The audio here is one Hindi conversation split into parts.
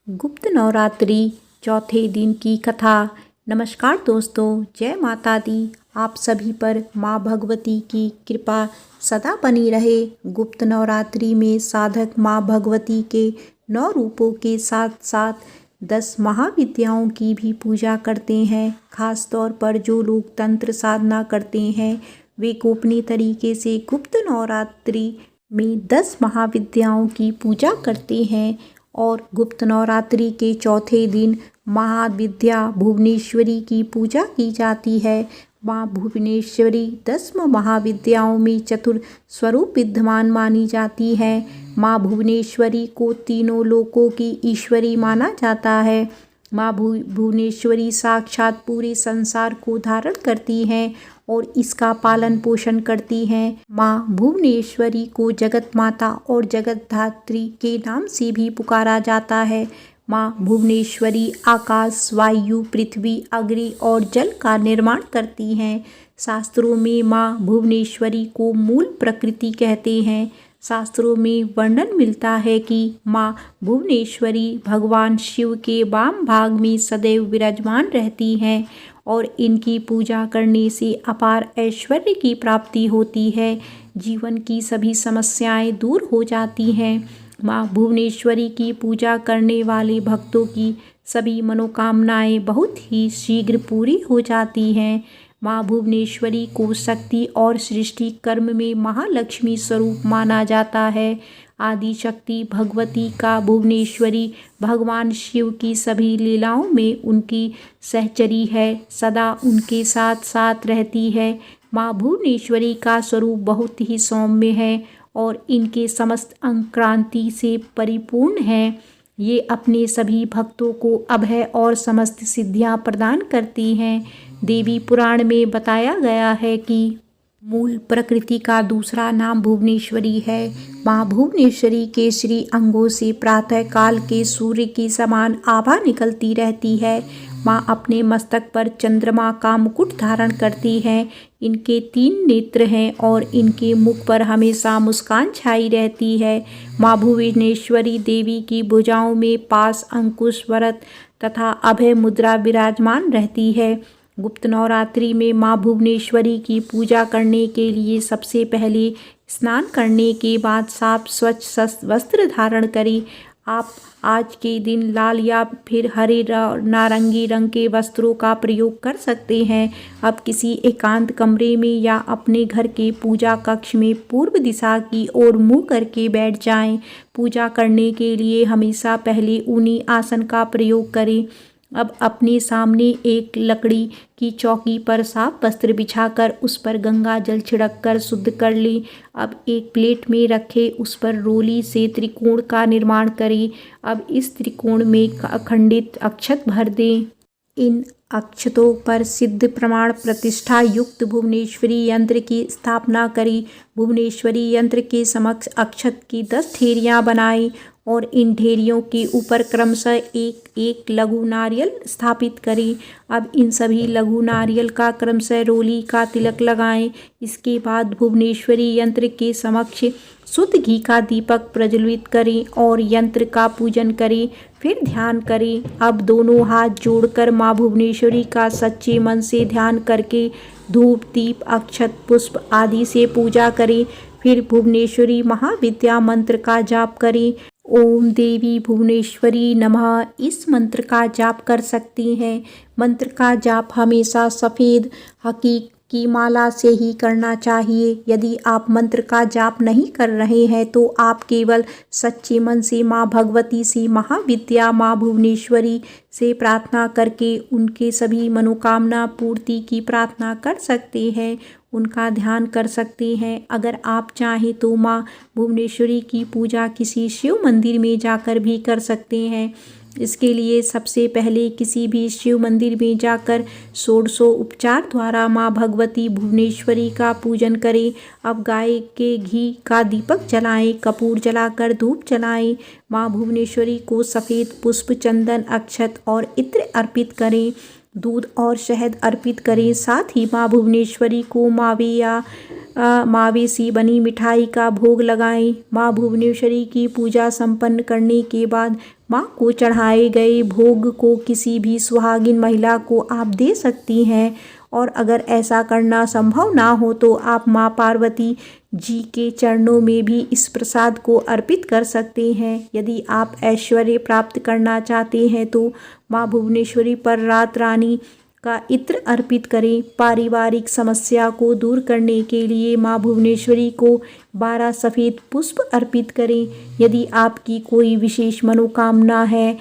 गुप्त नवरात्रि चौथे दिन की कथा। नमस्कार दोस्तों, जय माता दी। आप सभी पर माँ भगवती की कृपा सदा बनी रहे। गुप्त नवरात्रि में साधक माँ भगवती के 9 रूपों के साथ साथ 10 महाविद्याओं की भी पूजा करते हैं। खास तौर पर जो लोग तंत्र साधना करते हैं वे गोपनीय तरीके से गुप्त नवरात्रि में 10 महाविद्याओं की पूजा करते हैं। और गुप्त नवरात्रि के चौथे दिन महाविद्या भुवनेश्वरी की पूजा की जाती है। माँ भुवनेश्वरी 10 महाविद्याओं में चतुर स्वरूप विद्यमान मानी जाती है। माँ भुवनेश्वरी को तीनों लोकों की ईश्वरी माना जाता है। माँ भुवनेश्वरी साक्षात पूरे संसार को धारण करती हैं और इसका पालन पोषण करती हैं। माँ भुवनेश्वरी को जगत माता और जगत धात्री के नाम से भी पुकारा जाता है। माँ भुवनेश्वरी आकाश, वायु, पृथ्वी, अग्नि और जल का निर्माण करती हैं। शास्त्रों में माँ भुवनेश्वरी को मूल प्रकृति कहते हैं। शास्त्रों में वर्णन मिलता है कि माँ भुवनेश्वरी भगवान शिव के वाम भाग में सदैव विराजमान रहती हैं और इनकी पूजा करने से अपार ऐश्वर्य की प्राप्ति होती है। जीवन की सभी समस्याएं दूर हो जाती हैं। माँ भुवनेश्वरी की पूजा करने वाले भक्तों की सभी मनोकामनाएं बहुत ही शीघ्र पूरी हो जाती हैं। माँ भुवनेश्वरी को शक्ति और सृष्टि कर्म में महालक्ष्मी स्वरूप माना जाता है। आदि शक्ति भगवती का भुवनेश्वरी भगवान शिव की सभी लीलाओं में उनकी सहचरी है, सदा उनके साथ साथ रहती है। माँ भुवनेश्वरी का स्वरूप बहुत ही सौम्य है और इनके समस्त अंग क्रांति से परिपूर्ण हैं। ये अपने सभी भक्तों को अभय और समस्त सिद्धियां प्रदान करती हैं। देवी पुराण में बताया गया है कि मूल प्रकृति का दूसरा नाम भुवनेश्वरी है। माँ भुवनेश्वरी के श्री अंगों से प्रातः काल के सूर्य की समान आभा निकलती रहती है। माँ अपने मस्तक पर चंद्रमा का मुकुट धारण करती हैं। इनके 3 नेत्र हैं और इनके मुख पर हमेशा मुस्कान छाई रहती है। माँ भुवनेश्वरी देवी की भुजाओं में पास, अंकुश, वरद तथा अभय मुद्रा विराजमान रहती है। गुप्त नवरात्रि में माँ भुवनेश्वरी की पूजा करने के लिए सबसे पहले स्नान करने के बाद साफ स्वच्छ वस्त्र धारण करें। आप आज के दिन लाल या फिर हरे नारंगी रंग के वस्त्रों का प्रयोग कर सकते हैं। अब किसी एकांत कमरे में या अपने घर के पूजा कक्ष में पूर्व दिशा की ओर मुँह करके बैठ जाएं। पूजा करने के लिए हमेशा पहले ऊनी आसन का प्रयोग करें। अब अपने सामने एक लकड़ी की चौकी पर साफ वस्त्र बिछाकर उस पर गंगा जल छिड़ककर शुद्ध कर लें। अब एक प्लेट में रखे उस पर रोली से त्रिकोण का निर्माण करें। अब इस त्रिकोण में अखंडित अक्षत भर दें। इन अक्षतों पर सिद्ध प्रमाण प्रतिष्ठा युक्त भुवनेश्वरी यंत्र की स्थापना करें। भुवनेश्वरी यंत्र के समक्ष अक्षत की 10 ढेरियाँ बनाएं और इन ढेरियों के ऊपर क्रमशः एक एक लघु नारियल स्थापित करें। अब इन सभी लघु नारियल का क्रमशः रोली का तिलक लगाएं। इसके बाद भुवनेश्वरी यंत्र के समक्ष शुद्ध घी का दीपक प्रज्वलित करें और यंत्र का पूजन करें। फिर ध्यान करें। अब दोनों हाथ जोड़कर माँ भुवनेश्वरी का सच्चे मन से ध्यान करके धूप, दीप, अक्षत, पुष्प आदि से पूजा करें। फिर भुवनेश्वरी महाविद्या मंत्र का जाप करें। ओम देवी भुवनेश्वरी नमः इस मंत्र का जाप कर सकती हैं। मंत्र का जाप हमेशा सफ़ेद हकीक की माला से ही करना चाहिए। यदि आप मंत्र का जाप नहीं कर रहे हैं तो आप केवल सच्चे मन से माँ भगवती से, महाविद्या माँ भुवनेश्वरी से प्रार्थना करके उनके सभी मनोकामना पूर्ति की प्रार्थना कर सकते हैं, उनका ध्यान कर सकते हैं। अगर आप चाहें तो माँ भुवनेश्वरी की पूजा किसी शिव मंदिर में जाकर भी कर सकते हैं। इसके लिए सबसे पहले किसी भी शिव मंदिर में जाकर षोडशों उपचार द्वारा माँ भगवती भुवनेश्वरी का पूजन करें। अब गाय के घी का दीपक जलाएं, कपूर जलाकर धूप जलाएं। माँ भुवनेश्वरी को सफ़ेद पुष्प, चंदन, अक्षत और इत्र अर्पित करें। दूध और शहद अर्पित करें। साथ ही माँ भुवनेश्वरी को मावे या मावे से बनी मिठाई का भोग लगाएं। माँ भुवनेश्वरी की पूजा संपन्न करने के बाद माँ को चढ़ाए गए भोग को किसी भी सुहागिन महिला को आप दे सकती हैं। और अगर ऐसा करना संभव ना हो तो आप माँ पार्वती जी के चरणों में भी इस प्रसाद को अर्पित कर सकते हैं। यदि आप ऐश्वर्य प्राप्त करना चाहते हैं तो माँ भुवनेश्वरी पर रात रानी का इत्र अर्पित करें। पारिवारिक समस्या को दूर करने के लिए माँ भुवनेश्वरी को 12 सफ़ेद पुष्प अर्पित करें। यदि आपकी कोई विशेष मनोकामना है,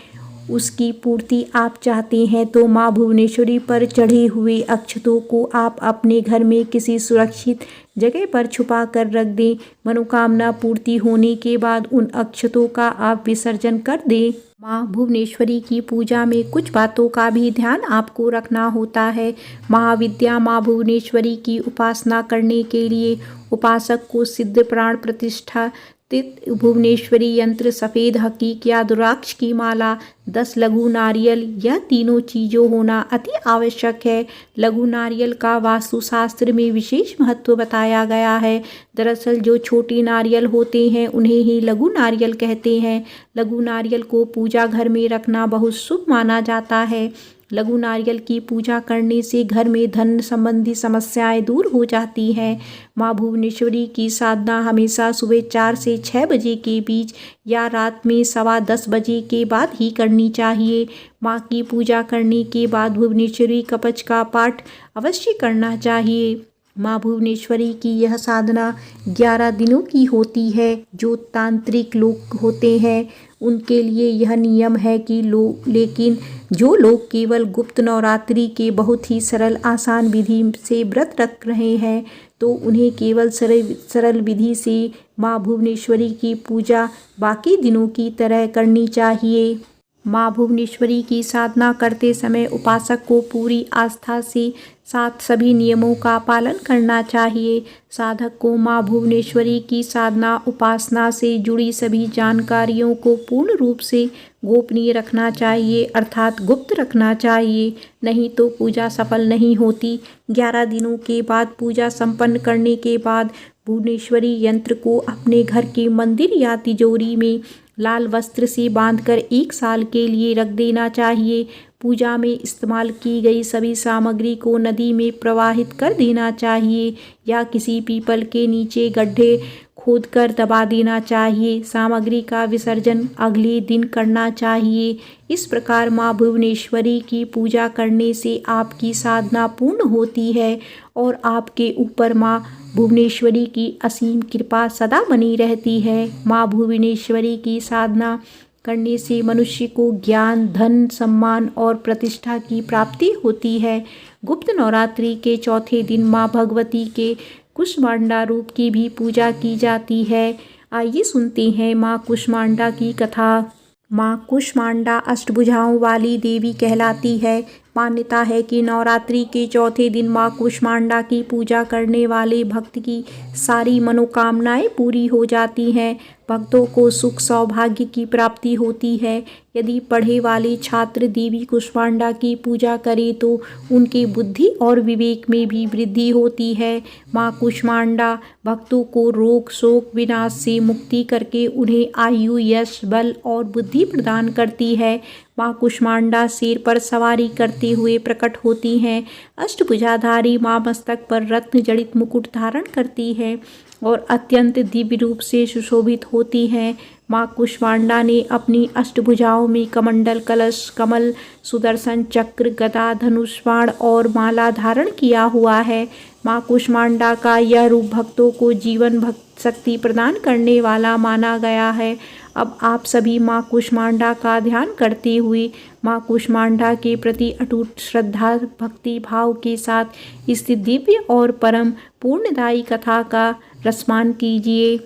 उसकी पूर्ति आप चाहते हैं तो माँ भुवनेश्वरी पर चढ़े हुए अक्षतों को आप अपने घर में किसी सुरक्षित जगह पर छुपा कर रख दें। मनोकामना पूर्ति होने के बाद उन अक्षतों का आप विसर्जन कर दें। माँ भुवनेश्वरी की पूजा में कुछ बातों का भी ध्यान आपको रखना होता है। महाविद्या माँ भुवनेश्वरी की उपासना करने के लिए उपासक को सिद्ध प्राण प्रतिष्ठा भुवनेश्वरी यंत्र, सफ़ेद हकीक या रुद्राक्ष की माला, 10 लघु नारियल, यह तीनों चीज़ों होना अति आवश्यक है। लघु नारियल का वास्तुशास्त्र में विशेष महत्व बताया गया है। दरअसल जो छोटे नारियल होते हैं उन्हें ही लघु नारियल कहते हैं। लघु नारियल को पूजा घर में रखना बहुत शुभ माना जाता है। लघु नारियल की पूजा करने से घर में धन संबंधी समस्याएं दूर हो जाती हैं। माँ भुवनेश्वरी की साधना हमेशा सुबह 4 से 6 बजे के बीच या रात में 10:15 बजे के बाद ही करनी चाहिए। माँ की पूजा करने के बाद भुवनेश्वरी कवच का पाठ अवश्य करना चाहिए। माँ भुवनेश्वरी की यह साधना 11 दिनों की होती है। जो तांत्रिक लोग होते हैं उनके लिए यह नियम है कि लेकिन जो लोग केवल गुप्त नवरात्रि के बहुत ही सरल आसान विधि से व्रत रख रहे हैं तो उन्हें केवल सरल विधि से माँ भुवनेश्वरी की पूजा बाकी दिनों की तरह करनी चाहिए। माँ भुवनेश्वरी की साधना करते समय उपासक को पूरी आस्था से साथ सभी नियमों का पालन करना चाहिए। साधक को माँ भुवनेश्वरी की साधना उपासना से जुड़ी सभी जानकारियों को पूर्ण रूप से गोपनीय रखना चाहिए, अर्थात गुप्त रखना चाहिए, नहीं तो पूजा सफल नहीं होती। 11 दिनों के बाद पूजा संपन्न करने के बाद भुवनेश्वरी यंत्र को अपने घर के मंदिर या तिजोरी में लाल वस्त्र से बांधकर 1 साल के लिए रख देना चाहिए। पूजा में इस्तेमाल की गई सभी सामग्री को नदी में प्रवाहित कर देना चाहिए या किसी पीपल के नीचे गड्ढे खोदकर दबा देना चाहिए। सामग्री का विसर्जन अगले दिन करना चाहिए। इस प्रकार माँ भुवनेश्वरी की पूजा करने से आपकी साधना पूर्ण होती है और आपके ऊपर माँ भुवनेश्वरी की असीम कृपा सदा बनी रहती है। माँ भुवनेश्वरी की साधना करने से मनुष्य को ज्ञान, धन, सम्मान और प्रतिष्ठा की प्राप्ति होती है। गुप्त नवरात्रि के चौथे दिन माँ भगवती के कुष्मांडा रूप की भी पूजा की जाती है। आइए सुनते हैं माँ कुष्मांडा की कथा। माँ कुष्मांडा अष्टभुजाओं वाली देवी कहलाती है। मान्यता है कि नवरात्रि के चौथे दिन माँ कुष्मांडा की पूजा करने वाले भक्त की सारी मनोकामनाएं पूरी हो जाती हैं। भक्तों को सुख सौभाग्य की प्राप्ति होती है। यदि पढ़े वाले छात्र देवी कुष्मांडा की पूजा करें तो उनके बुद्धि और विवेक में भी वृद्धि होती है। माँ कुष्मांडा भक्तों को रोग शोक विनाश से मुक्ति करके उन्हें आयु, यश, बल और बुद्धि प्रदान करती है। माँ कुष्मांडा शेर पर सवारी करते हुए प्रकट होती हैं। अष्टभुजाधारी माँ मस्तक पर रत्न जड़ित मुकुट धारण करती है और अत्यंत दिव्य रूप से सुशोभित होती हैं। माँ कुष्मांडा ने अपनी अष्टभुजाओं में कमंडल, कलश, कमल, सुदर्शन चक्र, गदा, धनुष, बाण और माला धारण किया हुआ है। माँ कुष्मांडा का यह रूप भक्तों को जीवन भक्त शक्ति प्रदान करने वाला माना गया है। अब आप सभी माँ कुष्मांडा का ध्यान करते हुए माँ कुष्मांडा के प्रति अटूट श्रद्धा भक्ति भाव के साथ इस दिव्य और परम पूर्णदायी कथा का रसपान कीजिए।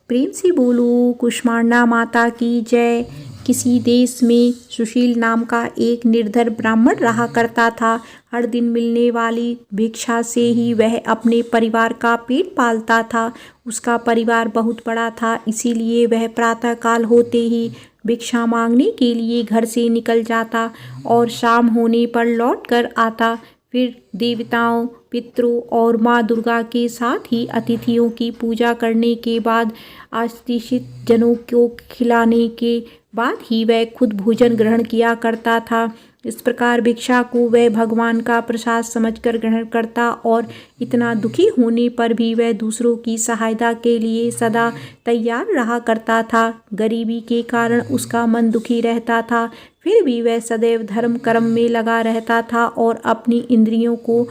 प्रेम से बोलो कुष्मांडा माता की जय। किसी देश में सुशील नाम का एक निर्धन ब्राह्मण रहा करता था। हर दिन मिलने वाली भिक्षा से ही वह अपने परिवार का पेट पालता था। उसका परिवार बहुत बड़ा था, इसीलिए वह प्रातःकाल होते ही भिक्षा मांगने के लिए घर से निकल जाता और शाम होने पर लौट कर आता। फिर देवताओं, पितरों और माँ दुर्गा के साथ ही अतिथियों की पूजा करने के बाद आशीषित जनों को खिलाने के बाद ही वह खुद भोजन ग्रहण किया करता था। इस प्रकार भिक्षा को वह भगवान का प्रसाद समझकर ग्रहण करता और इतना दुखी होने पर भी वह दूसरों की सहायता के लिए सदा तैयार रहा करता था। गरीबी के कारण उसका मन दुखी रहता था, फिर भी वह सदैव धर्म कर्म में लगा रहता था और अपनी इंद्रियों को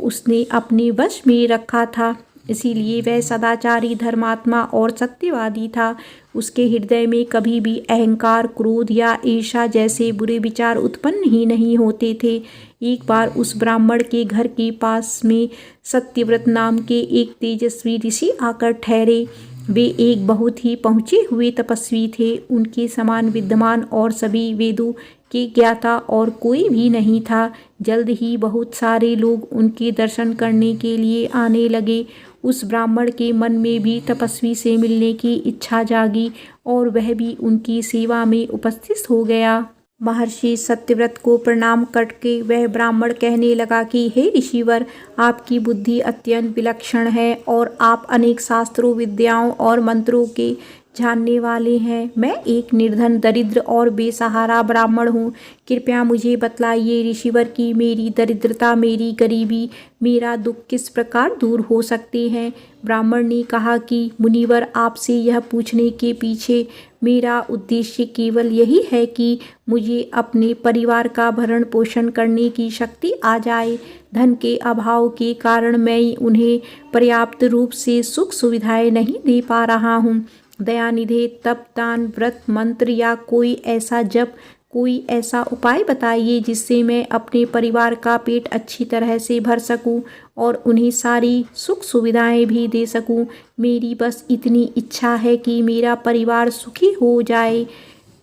उसने अपने वश में रखा था। इसीलिए वह सदाचारी, धर्मात्मा और सत्यवादी था। उसके हृदय में कभी भी अहंकार, क्रोध या ईर्ष्या जैसे बुरे विचार उत्पन्न ही नहीं होते थे। एक बार उस ब्राह्मण के घर के पास में सत्यव्रत नाम के एक तेजस्वी ऋषि आकर ठहरे। वे एक बहुत ही पहुँचे हुए तपस्वी थे। उनके समान विद्वान और सभी वेदों के ज्ञाता और कोई भी नहीं था। जल्द ही बहुत सारे लोग उनके दर्शन करने के लिए आने लगे। उस ब्राह्मण के मन में भी तपस्वी से मिलने की इच्छा जागी और वह भी उनकी सेवा में उपस्थित हो गया। महर्षि सत्यव्रत को प्रणाम करके वह ब्राह्मण कहने लगा कि हे ऋषिवर, आपकी बुद्धि अत्यंत विलक्षण है और आप अनेक शास्त्रों, विद्याओं और मंत्रों के जानने वाले हैं। मैं एक निर्धन, दरिद्र और बेसहारा ब्राह्मण हूँ। कृपया मुझे बतलाइए ऋषिवर कि मेरी दरिद्रता, मेरी गरीबी, मेरा दुख किस प्रकार दूर हो सकते हैं। ब्राह्मण ने कहा कि मुनिवर, आपसे यह पूछने के पीछे मेरा उद्देश्य केवल यही है कि मुझे अपने परिवार का भरण पोषण करने की शक्ति आ जाए। धन के अभाव के कारण मैं उन्हें पर्याप्त रूप से सुख सुविधाएं नहीं दे पा रहा हूँ। दयानिधे, तप, दान, व्रत, मंत्र या कोई ऐसा जप, कोई ऐसा उपाय बताइए जिससे मैं अपने परिवार का पेट अच्छी तरह से भर सकूं और उन्हें सारी सुख सुविधाएं भी दे सकूं। मेरी बस इतनी इच्छा है कि मेरा परिवार सुखी हो जाए।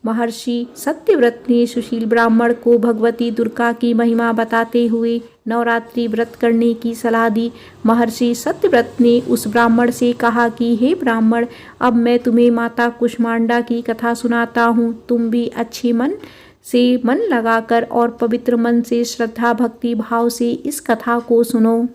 महर्षि सत्यव्रत ने सुशील ब्राह्मण को भगवती दुर्गा की महिमा बताते हुए नवरात्रि व्रत करने की सलाह दी। महर्षि सत्यव्रत ने उस ब्राह्मण से कहा कि हे ब्राह्मण, अब मैं तुम्हें माता कुष्मांडा की कथा सुनाता हूँ। तुम भी अच्छे मन लगाकर और पवित्र मन से, श्रद्धा भक्ति भाव से इस कथा को सुनो।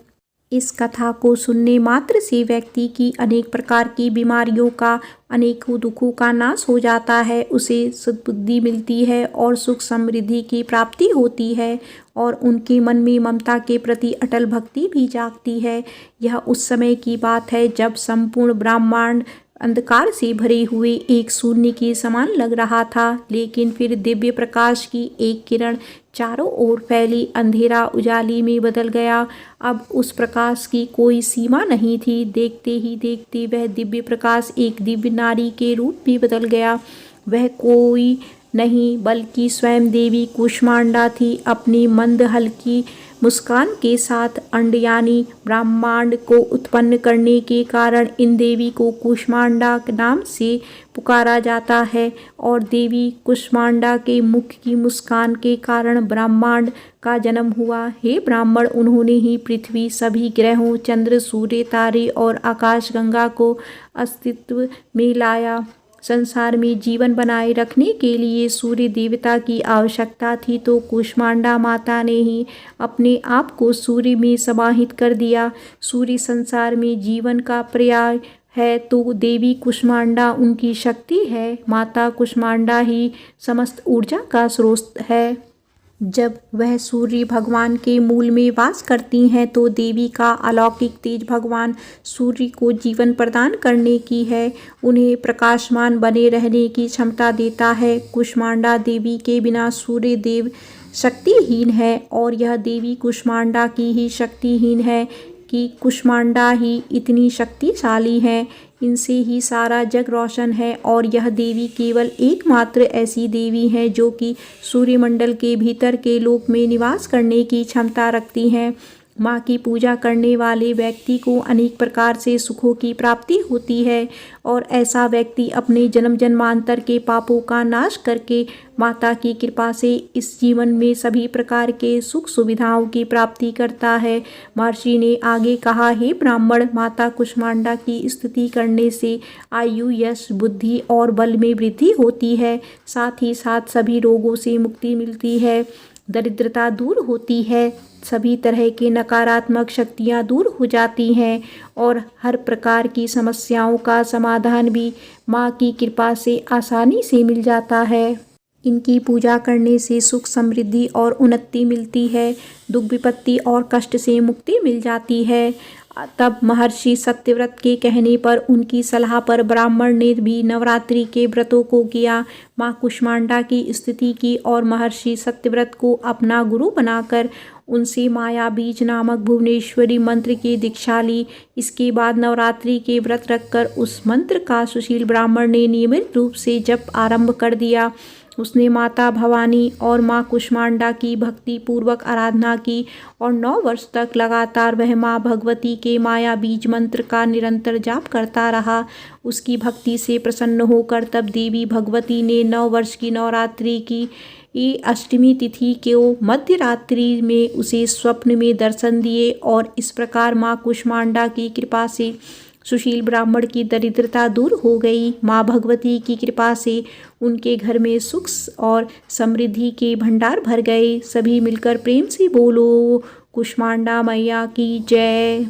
इस कथा को सुनने मात्र से व्यक्ति की अनेक प्रकार की बीमारियों का, अनेकों दुखों का नाश हो जाता है। उसे सद्बुद्धि मिलती है और सुख समृद्धि की प्राप्ति होती है और उनके मन में ममता के प्रति अटल भक्ति भी जागती है। यह उस समय की बात है जब संपूर्ण ब्रह्मांड अंधकार से भरे हुए एक शून्य के समान लग रहा था, लेकिन फिर दिव्य प्रकाश की एक किरण चारों ओर फैली अंधेरा उजाली में बदल गया। अब उस प्रकाश की कोई सीमा नहीं थी। देखते ही देखते वह दिव्य प्रकाश एक दिव्य नारी के रूप में बदल गया। वह कोई नहीं बल्कि स्वयं देवी कुष्मांडा थी। अपनी मंद हल्की मुस्कान के साथ अंड यानी ब्रह्मांड को उत्पन्न करने के कारण इन देवी को कुष्मांडा के नाम से पुकारा जाता है और देवी कुष्मांडा के मुख की मुस्कान के कारण ब्रह्मांड का जन्म हुआ। हे ब्राह्मण, उन्होंने ही पृथ्वी, सभी ग्रहों, चंद्र, सूर्य, तारे और आकाशगंगा को अस्तित्व में लाया। संसार में जीवन बनाए रखने के लिए सूर्य देवता की आवश्यकता थी, तो कुष्मांडा माता ने ही अपने आप को सूर्य में समाहित कर दिया। सूर्य संसार में जीवन का पर्याय है, तो देवी कुष्मांडा उनकी शक्ति है। माता कुष्मांडा ही समस्त ऊर्जा का स्रोत है। जब वह सूर्य भगवान के मूल में वास करती हैं तो देवी का अलौकिक तेज भगवान सूर्य को जीवन प्रदान करने की है, उन्हें प्रकाशमान बने रहने की क्षमता देता है। कुष्मांडा देवी के बिना सूर्य देव शक्तिहीन है और यह देवी कुष्मांडा की ही शक्तिहीन है कि कुष्मांडा ही इतनी शक्तिशाली है। इनसे ही सारा जग रोशन है और यह देवी केवल एकमात्र ऐसी देवी है जो कि सूर्यमंडल के भीतर के लोक में निवास करने की क्षमता रखती हैं। माँ की पूजा करने वाले व्यक्ति को अनेक प्रकार से सुखों की प्राप्ति होती है और ऐसा व्यक्ति अपने जन्म जन्मांतर के पापों का नाश करके माता की कृपा से इस जीवन में सभी प्रकार के सुख सुविधाओं की प्राप्ति करता है। महर्षि ने आगे कहा, हे ब्राह्मण, माता कुष्मांडा की स्तुति करने से आयु, यश, बुद्धि और बल में वृद्धि होती है। साथ ही साथ सभी रोगों से मुक्ति मिलती है। दरिद्रता दूर होती है, सभी तरह के नकारात्मक शक्तियाँ दूर हो जाती हैं और हर प्रकार की समस्याओं का समाधान भी माँ की कृपा से आसानी से मिल जाता है। इनकी पूजा करने से सुख समृद्धि और उन्नति मिलती है, दुख विपत्ति और कष्ट से मुक्ति मिल जाती है। तब महर्षि सत्यव्रत के कहने पर, उनकी सलाह पर ब्राह्मण ने भी नवरात्रि के व्रतों को किया, माँ कुष्मांडा की स्तुति की और महर्षि सत्यव्रत को अपना गुरु बनाकर उनसे माया बीज नामक भुवनेश्वरी मंत्र की दीक्षा ली। इसके बाद नवरात्रि के व्रत रखकर उस मंत्र का सुशील ब्राह्मण ने नियमित रूप से जप आरंभ कर दिया। उसने माता भवानी और माँ कुष्मांडा की भक्ति पूर्वक आराधना की और 9 वर्ष तक लगातार वह माँ भगवती के माया बीज मंत्र का निरंतर जाप करता रहा। उसकी भक्ति से प्रसन्न होकर तब देवी भगवती ने 9 वर्ष की नवरात्रि की अष्टमी तिथि को मध्य रात्रि में उसे स्वप्न में दर्शन दिए और इस प्रकार माँ कुष्मांडा की कृपा से सुशील ब्राह्मण की दरिद्रता दूर हो गई। माँ भगवती की कृपा से उनके घर में सुख और समृद्धि के भंडार भर गए। सभी मिलकर प्रेम से बोलो, कुष्मांडा मैया की जय।